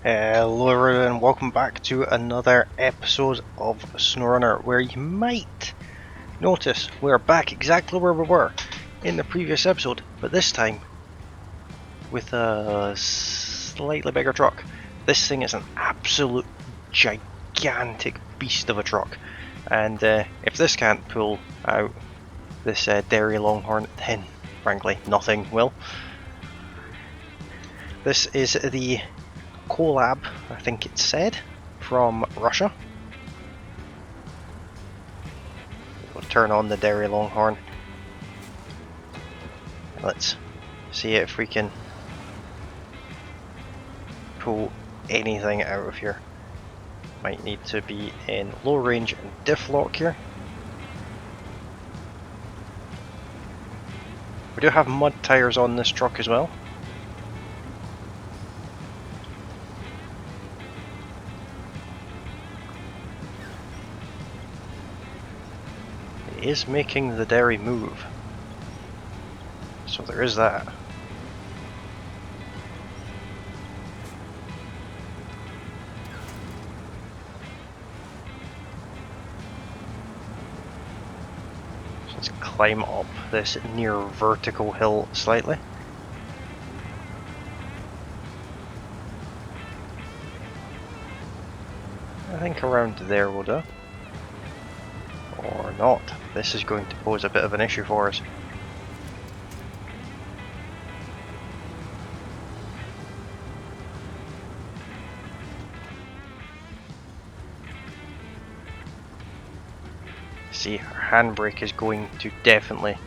Hello everyone and welcome back to another episode of SnowRunner, where you might notice we're back exactly where we were in the previous episode, but this time with a slightly bigger truck. This thing is an absolute gigantic beast of a truck, and if this can't pull out this dairy longhorn, then frankly nothing will. This is the collab, I think it said, from Russia. We'll turn on the dairy longhorn. Let's see if we can pull anything out of here. Might need to be in low range and diff lock here. We do have mud tires on this truck as well. Is making the dairy move, so there is that. So let's climb up this near vertical hill slightly. I think around there will do. Or not. This is going to pose a bit of an issue for us. See, our handbrake is going to definitely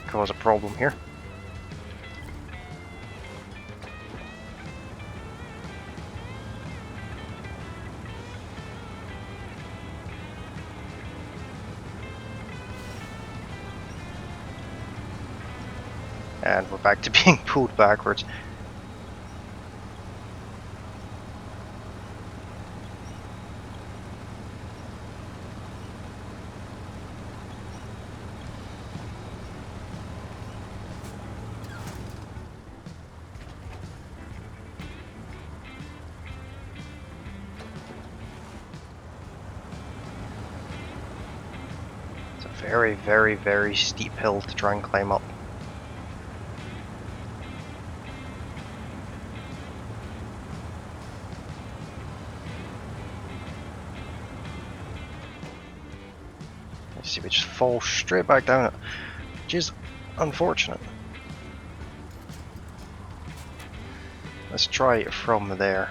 cause a problem here. And we're back to being pulled backwards. It's a very, very, very steep hill to try and climb up. See, we just fall straight back down it, which is unfortunate. Let's try it from there.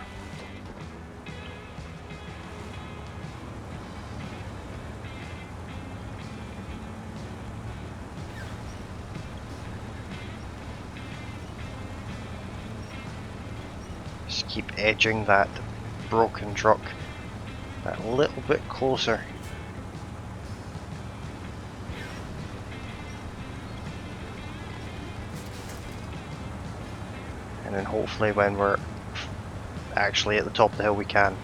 Just keep edging that broken truck a little bit closer. And then hopefully when we're actually at the top of the hill we can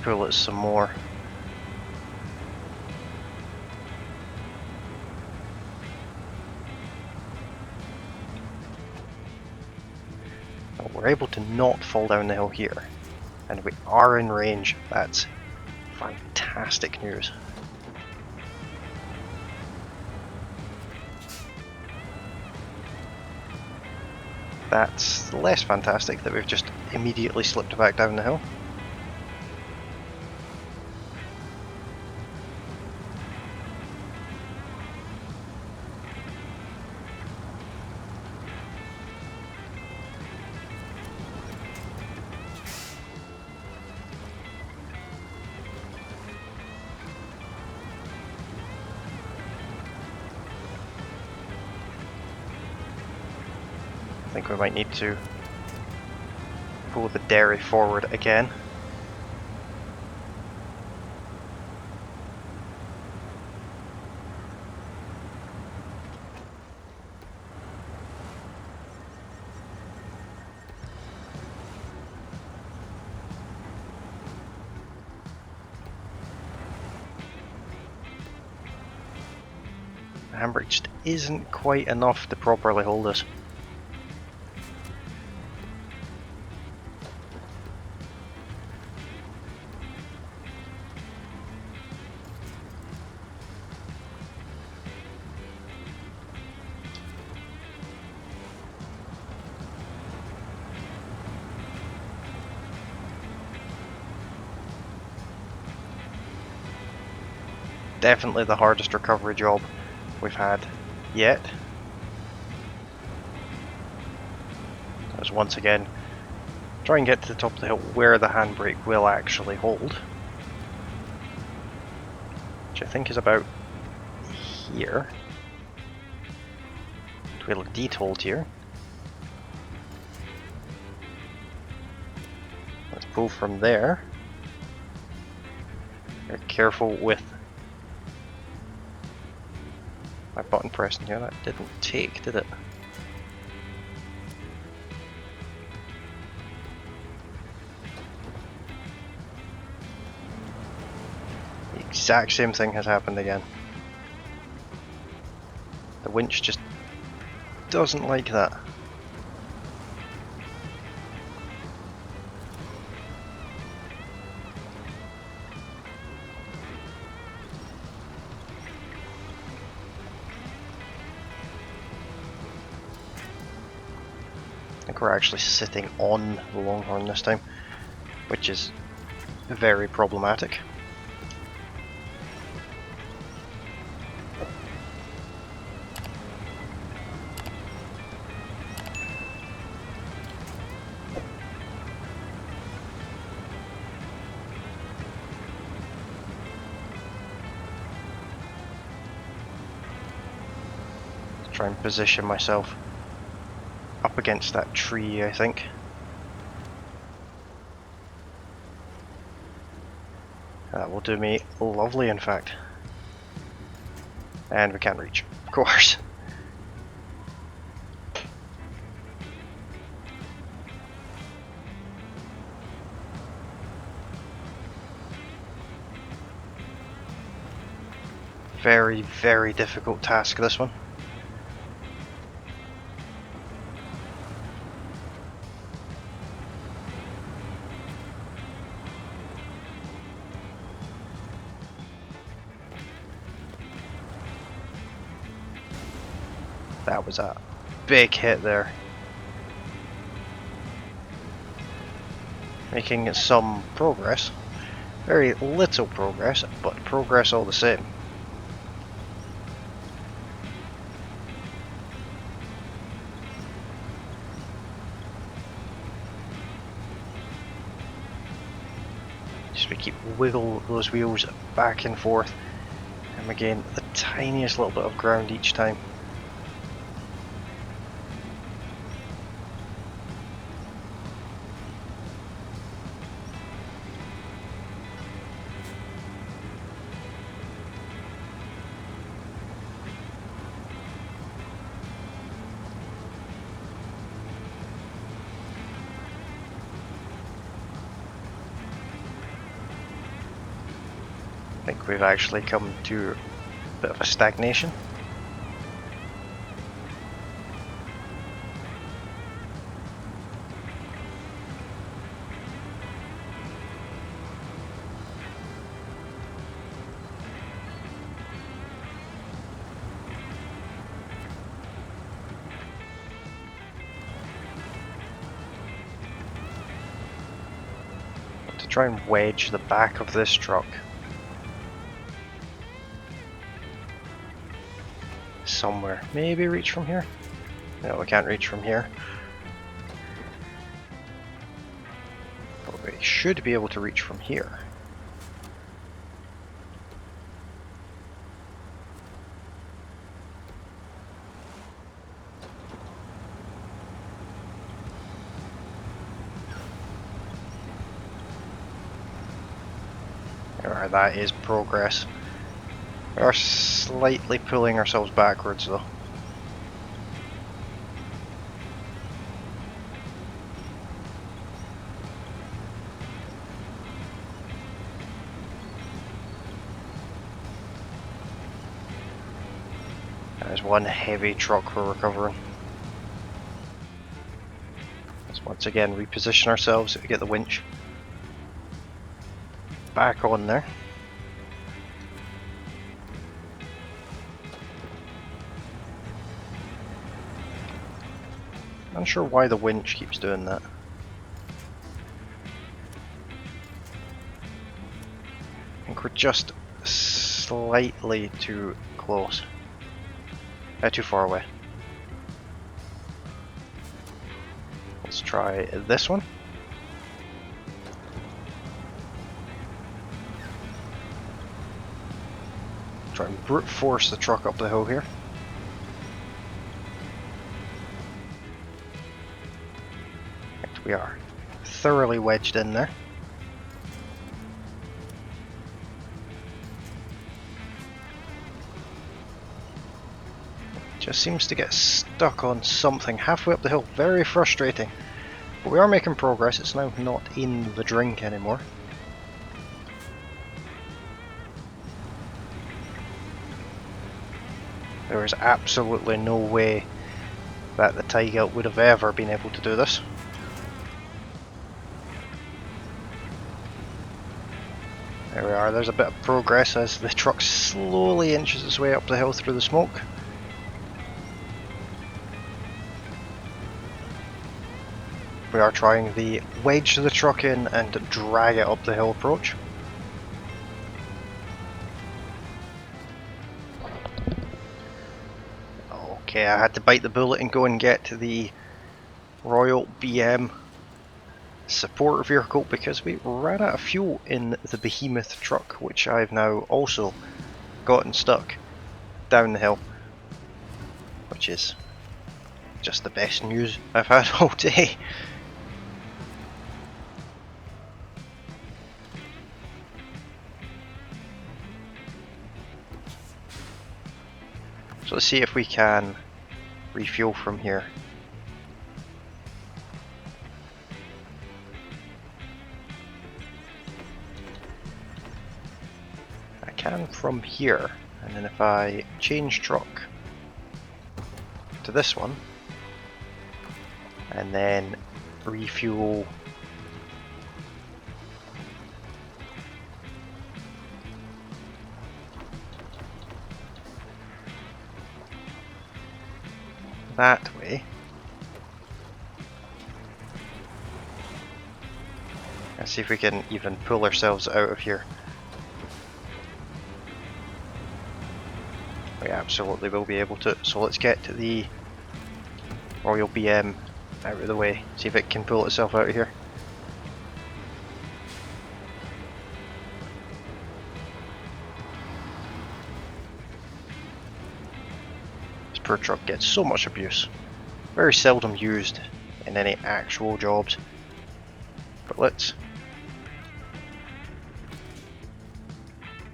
pull it some more. But we're able to not fall down the hill here, and we are in range. That's fantastic news. That's less fantastic that we've just immediately slipped back down the hill. I think we might need to pull the dairy forward again. The handbrake just isn't quite enough to properly hold us. Definitely the hardest recovery job we've had yet. As once again, try and get to the top of the hill where the handbrake will actually hold. Which I think is about here. We'll indeed hold here. Let's pull from there. Be careful with my button pressing here. That didn't take, did it? The exact same thing has happened again. The winch just doesn't like that. I think we're actually sitting on the Longhorn this time, which is very problematic. Try and position myself up against that tree, I think. That will do me lovely, in fact. And we can't reach, of course. Very, very difficult task, this one. That was a big hit there. Making some progress. Very little progress, but progress all the same. Just we keep wiggle those wheels back and forth, and we gain the tiniest little bit of ground each time. I think we've actually come to a bit of a stagnation. To try and wedge the back of this truck somewhere. Maybe reach from here? No, we can't reach from here. But we should be able to reach from here. Alright, that is progress. We are slightly pulling ourselves backwards though. There's one heavy truck we're recovering. Let's once again reposition ourselves to get the winch back on there. Not sure why the winch keeps doing that. I think we're just slightly too close. Too far away. Let's try this one. Try and brute force the truck up the hill here. Right, we are thoroughly wedged in there. Just seems to get stuck on something halfway up the hill. Very frustrating. But we are making progress. It's now not in the drink anymore. There is absolutely no way that the Tigelt would have ever been able to do this. There we are, there's a bit of progress as the truck slowly inches its way up the hill through the smoke. We are trying the wedge the truck in and drag it up the hill approach. Okay, I had to bite the bullet and go and get the Royal BM support vehicle because we ran out of fuel in the behemoth truck, which I've now also gotten stuck down the hill, which is just the best news I've had all day. So let's see if we can refuel from here. I can from here, and then if I change truck to this one, and then refuel that way. Let's see if we can even pull ourselves out of here. We absolutely will be able to. So let's get to the Royal BM out of the way, see if it can pull itself out of here. Poor truck gets so much abuse. Very seldom used in any actual jobs. But let's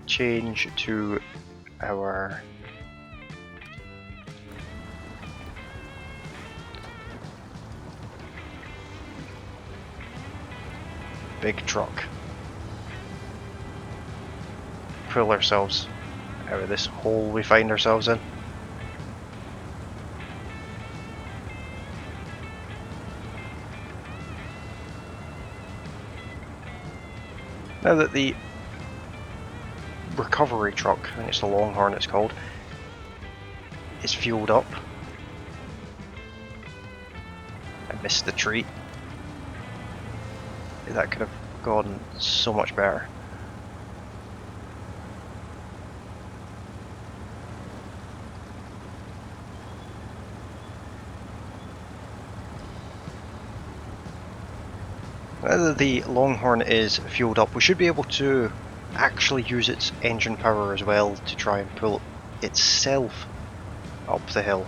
change to our big truck. Pull ourselves out of this hole we find ourselves in. Now that the recovery truck, I think it's the Longhorn it's called, is fueled up. I missed the tree. That could have gone so much better. Now that the Longhorn is fueled up, we should be able to actually use its engine power as well to try and pull itself up the hill.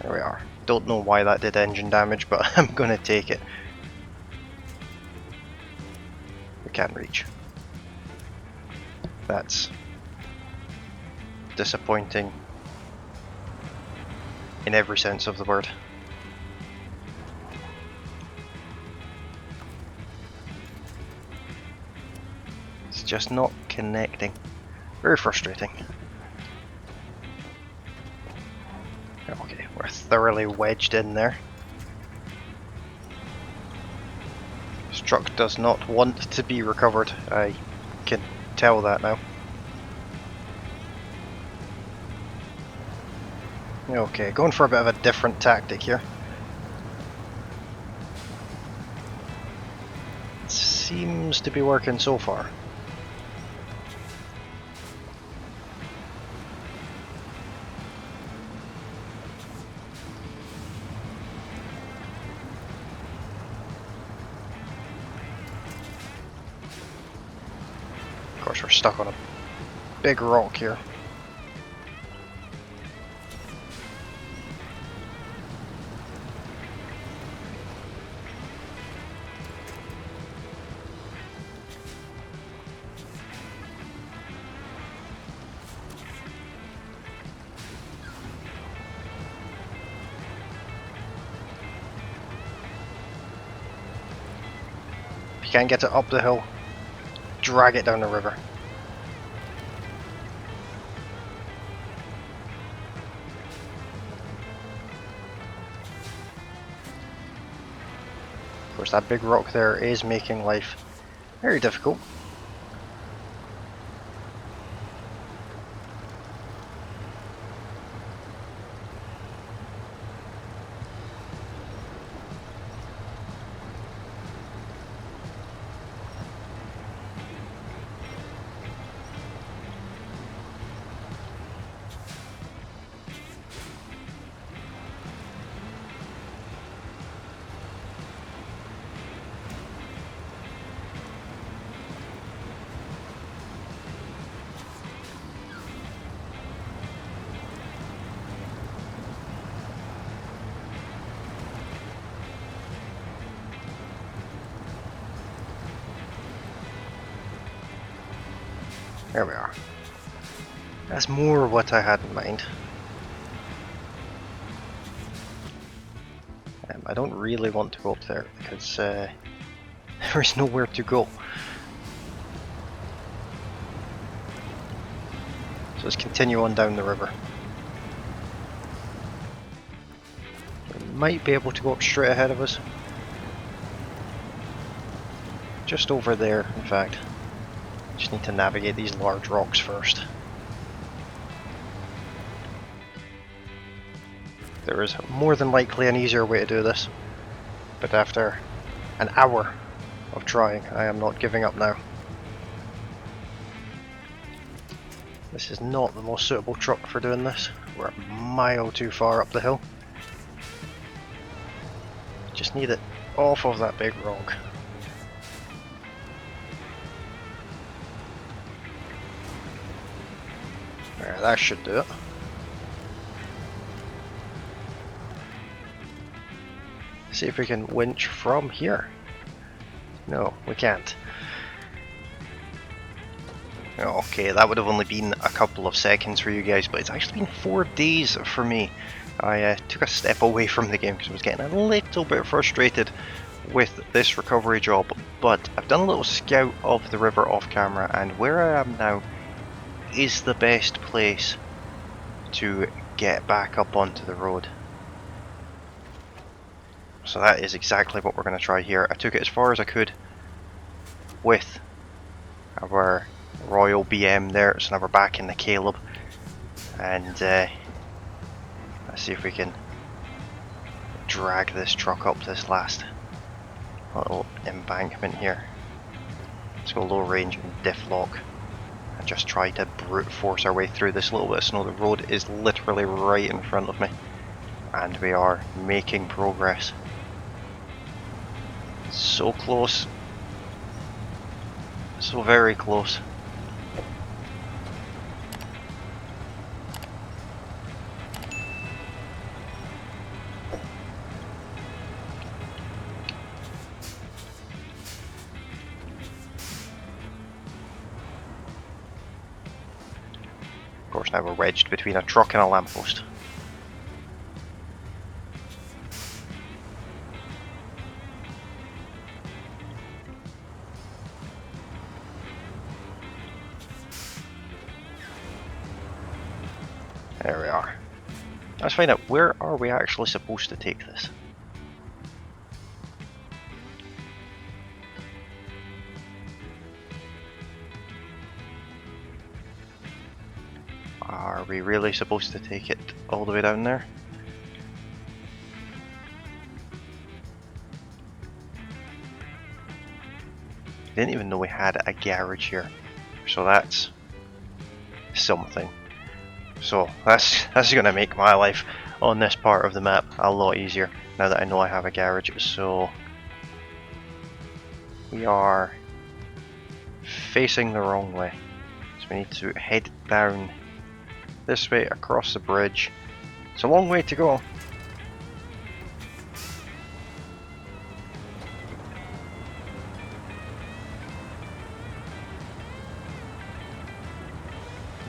There we are. Don't know why that did engine damage, but I'm gonna take it. We can't reach. That's disappointing in every sense of the word. It's just not connecting. Very frustrating. Okay, we're thoroughly wedged in there. This truck does not want to be recovered. I can tell that now. Okay, going for a bit of a different tactic here. seems to be working so far. Of course, we're stuck on a big rock here. If you can't get it up the hill, drag it down the river. Of course, that big rock there is making life very difficult. There we are. That's more what I had in mind. I don't really want to go up there because there is nowhere to go. So let's continue on down the river. We might be able to go up straight ahead of us. Just over there, in fact. Just need to navigate these large rocks first. There is more than likely an easier way to do this, but after an hour of trying, I am not giving up now. This is not the most suitable truck for doing this. We're a mile too far up the hill. Just need it off of that big rock. There, that should do it. See if we can winch from here. No, we can't. Okay, that would have only been a couple of seconds for you guys, but it's actually been 4 days for me. I took a step away from the game because I was getting a little bit frustrated with this recovery job, but I've done a little scout of the river off camera, and where I am now is the best place to get back up onto the road. So that is exactly what we're going to try here. I took it as far as I could with our Royal BM there, so now we're back in the Caleb, and let's see if we can drag this truck up this last little embankment here. Let's go low range and diff lock and just try to brute force our way through this little bit of snow. The road is literally right in front of me, and we are making progress. So close, so very close. Of course, now we're wedged between a truck and a lamppost. There we are. Let's find out, where are we actually supposed to take this? Are we really supposed to take it all the way down there? Didn't even know we had a garage here. So that's something. So that's going to make my life on this part of the map a lot easier now that I know I have a garage. So we are facing the wrong way. So we need to head down this way across the bridge. It's a long way to go.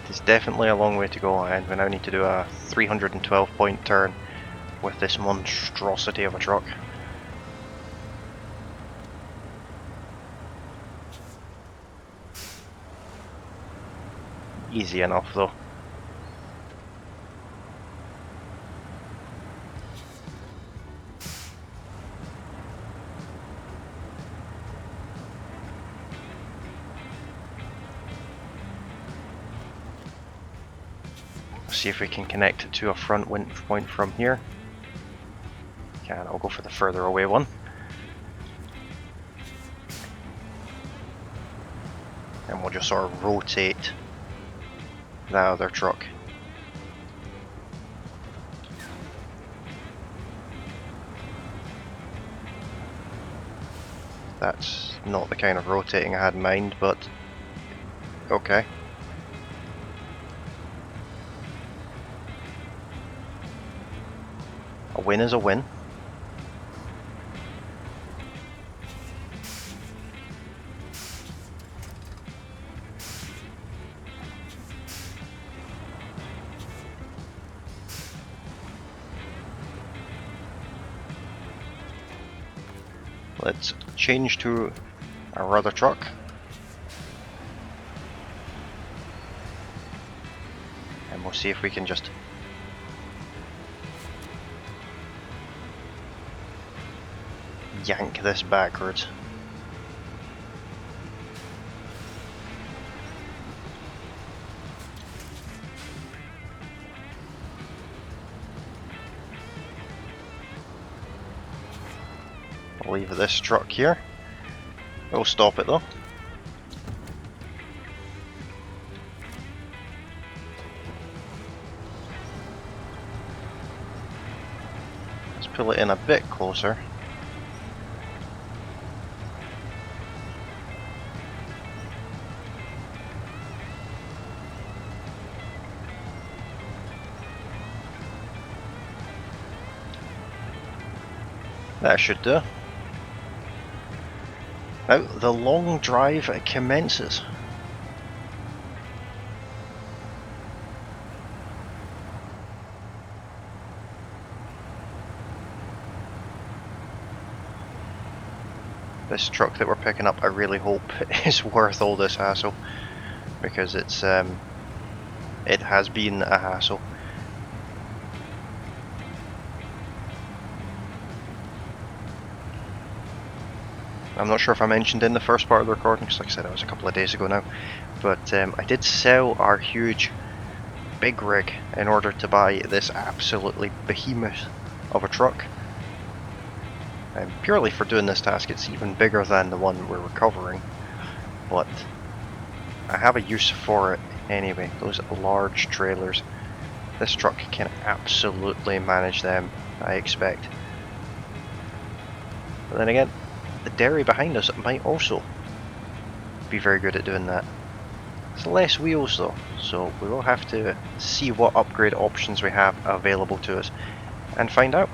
It's definitely a long way to go, and we now need to do a 312 point turn with this monstrosity of a truck. Easy enough though. See if we can connect it to a front winch point from here. Can, I'll go for the further away one. And we'll just sort of rotate that other truck. That's not the kind of rotating I had in mind, but okay. A win is a win. Let's change to our other truck. And we'll see if we can just yank this backwards. I'll leave this truck here. We'll stop it though. Let's pull it in a bit closer. That should do. Now the long drive commences. This truck that we're picking up, I really hope is worth all this hassle, because it has been a hassle. I'm not sure if I mentioned in the first part of the recording, because like I said, it was a couple of days ago now, but I did sell our huge big rig in order to buy this absolutely behemoth of a truck. Purely for doing this task. It's even bigger than the one we're recovering, but I have a use for it anyway. Those large trailers, this truck can absolutely manage them, I expect. But then again, the dairy behind us might also be very good at doing that. It's less wheels though, so we will have to see what upgrade options we have available to us and find out.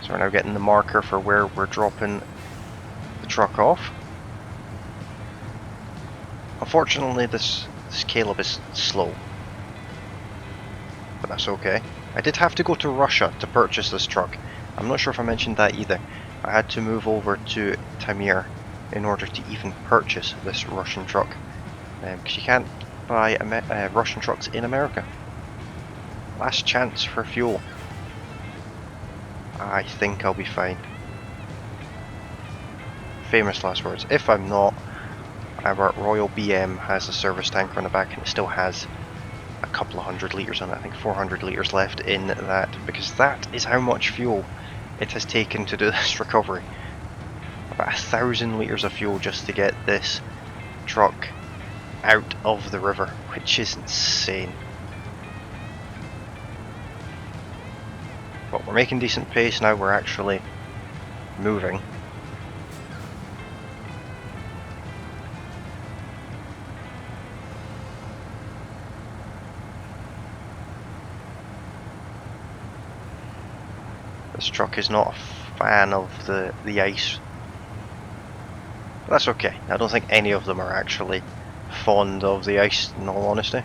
So we're now getting the marker for where we're dropping the truck off. Unfortunately, this Caleb is slow, but that's okay. I did have to go to Russia to purchase this truck. I'm not sure if I mentioned that either. I had to move over to Tamir in order to even purchase this Russian truck, because you can't buy Russian trucks in America. Last chance for fuel. I think I'll be fine. Famous last words. If I'm not, our Royal BM has a service tanker on the back and it still has a couple of hundred litres on it, I think 400 litres left in that, because that is how much fuel it has taken to do this recovery. About 1,000 litres of fuel just to get this truck out of the river, which is insane. But we're making decent pace now, we're actually moving. This truck is not a fan of the ice. But that's okay. I don't think any of them are actually fond of the ice, in all honesty.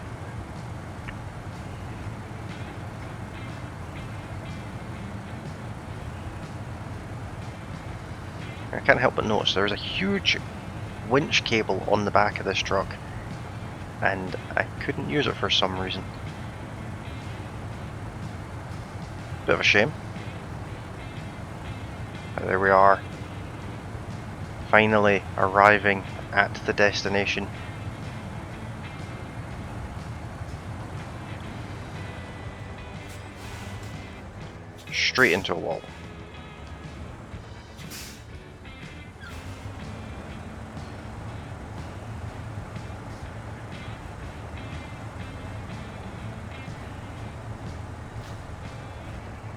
I can't help but notice there's a huge winch cable on the back of this truck, and I couldn't use it for some reason. Bit of a shame. But there we are, finally arriving at the destination. Straight into a wall.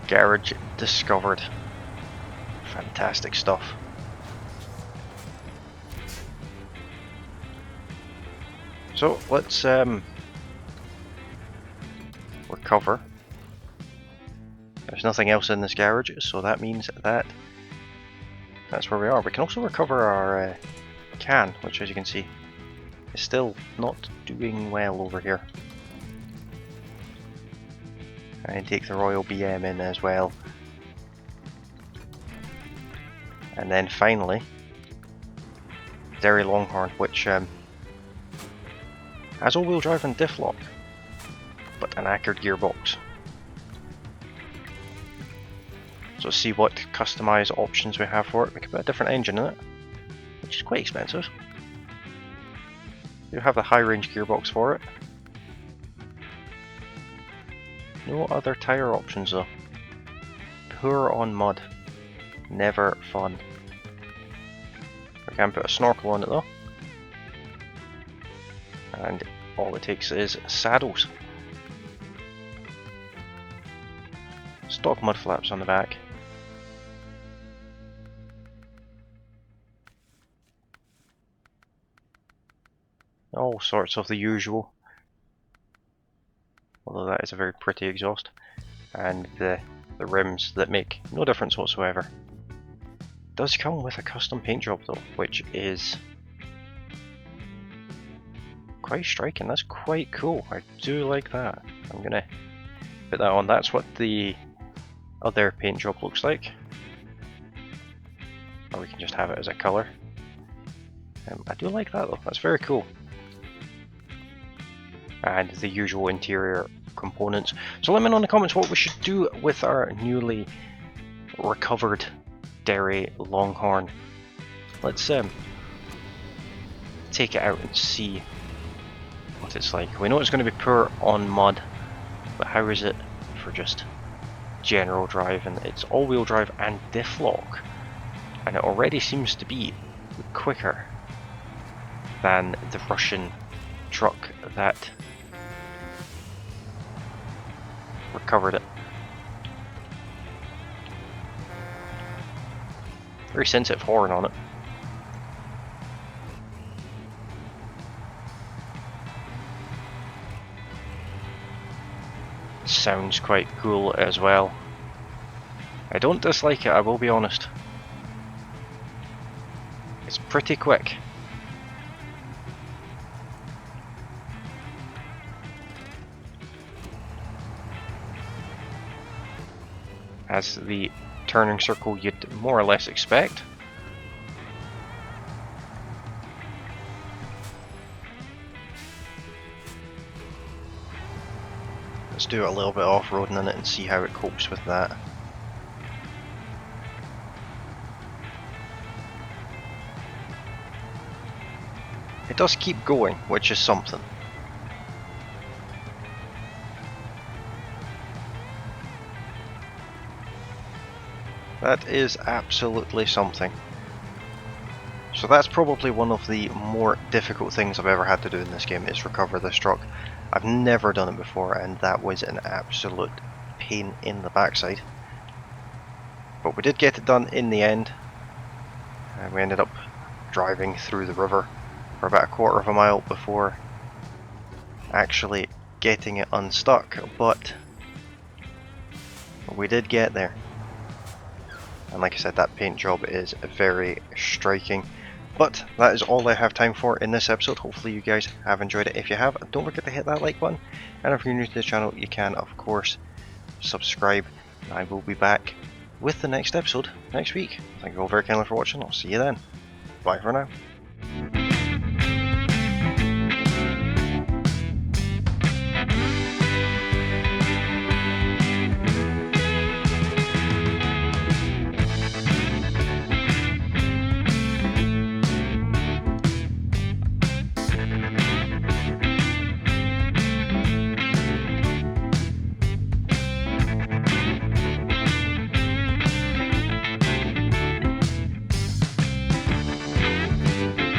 Garage discovered. Fantastic stuff. So let's recover. There's nothing else in this garage, so that means that's where we are. We can also recover our can, which, as you can see, is still not doing well over here. And take the Royal BM in as well. And then finally, Derry Longhorn, which has all-wheel drive and diff lock, but an accurate gearbox. So let's see what customized options we have for it. We can put a different engine in it, which is quite expensive. We have the high-range gearbox for it. No other tyre options though. Poor on mud. Never fun. We can put a snorkel on it though. And all it takes is saddles. Stock mud flaps on the back. All sorts of the usual. Although that is a very pretty exhaust. And the rims that make no difference whatsoever. Does come with a custom paint job though, which is quite striking. That's quite cool. I do like that. I'm gonna put that on. That's what the other paint job looks like. Or we can just have it as a colour. I do like that though. That's very cool. And the usual interior components. So let me know in the comments what we should do with our newly recovered Derry Longhorn. Let's take it out and see what it's like. We know it's going to be poor on mud, but how is it for just general driving? It's all-wheel drive and diff lock, and it already seems to be quicker than the Russian truck that recovered it. Very sensitive horn on it. Sounds quite cool as well. I don't dislike it, I will be honest. It's pretty quick. Has the turning circle you'd more or less expect. Let's do a little bit of off-roading in it and see how it copes with that. It does keep going, which is something. That is absolutely something. So that's probably one of the more difficult things I've ever had to do in this game, is recover this truck. I've never done it before, and that was an absolute pain in the backside. But we did get it done in the end. And we ended up driving through the river for about a quarter of a mile before actually getting it unstuck, but we did get there. And like I said, that paint job is very striking. But that is all I have time for in this episode. Hopefully you guys have enjoyed it. If you have, don't forget to hit that like button. And if you're new to the channel, you can, of course, subscribe. And I will be back with the next episode next week. Thank you all very kindly for watching. I'll see you then. Bye for now.